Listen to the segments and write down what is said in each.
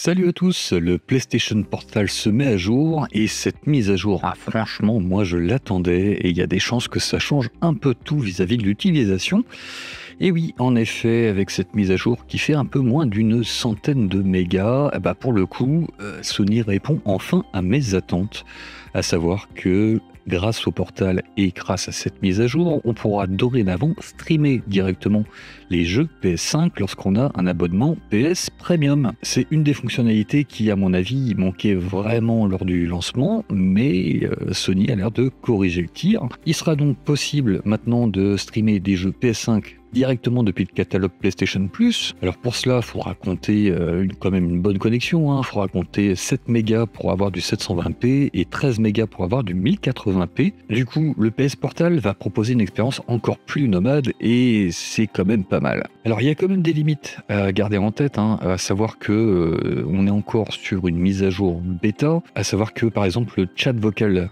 Salut à tous, le PlayStation Portal se met à jour et cette mise à jour, franchement, moi je l'attendais et il y a des chances que ça change un peu tout vis-à-vis de l'utilisation. Et oui, en effet, avec cette mise à jour qui fait un peu moins d'une centaine de mégas, pour le coup, Sony répond enfin à mes attentes, à savoir que grâce au portal et grâce à cette mise à jour, on pourra dorénavant streamer directement les jeux PS5 lorsqu'on a un abonnement PS Premium. C'est une des fonctionnalités qui, à mon avis, manquait vraiment lors du lancement, mais Sony a l'air de corriger le tir. Il sera donc possible maintenant de streamer des jeux PS5 directement depuis le catalogue PlayStation Plus. Alors pour cela, il faudra compter quand même une bonne connexion. Il faudra compter 7 mégas pour avoir du 720p et 13 mégas pour avoir du 1080p. Du coup, le PS Portal va proposer une expérience encore plus nomade et c'est quand même pas mal. Alors il y a quand même des limites à garder en tête, à savoir que on est encore sur une mise à jour bêta, à savoir que par exemple le chat vocal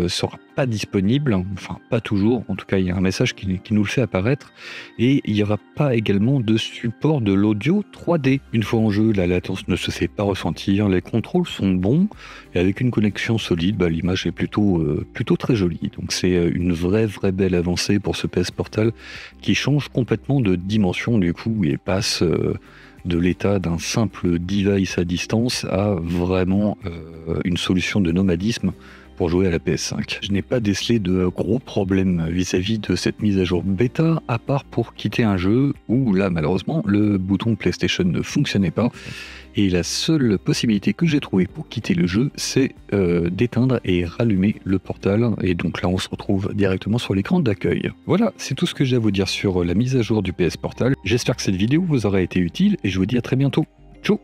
sera pas disponible, enfin pas toujours, en tout cas il y a un message qui nous le fait apparaître, et il n'y aura pas également de support de l'audio 3D. Une fois en jeu, la latence ne se fait pas ressentir, les contrôles sont bons, et avec une connexion solide, l'image est plutôt très jolie. Donc c'est une vraie belle avancée pour ce PS Portal qui change complètement de dimension du coup et passe de l'état d'un simple device à distance à vraiment une solution de nomadisme pour jouer à la PS5. Je n'ai pas décelé de gros problèmes vis-à-vis de cette mise à jour bêta, à part pour quitter un jeu où là malheureusement le bouton PlayStation ne fonctionnait pas. Et la seule possibilité que j'ai trouvée pour quitter le jeu, c'est d'éteindre et rallumer le portal. Et donc là, on se retrouve directement sur l'écran d'accueil. Voilà, c'est tout ce que j'ai à vous dire sur la mise à jour du PS Portal. J'espère que cette vidéo vous aura été utile et je vous dis à très bientôt. Ciao!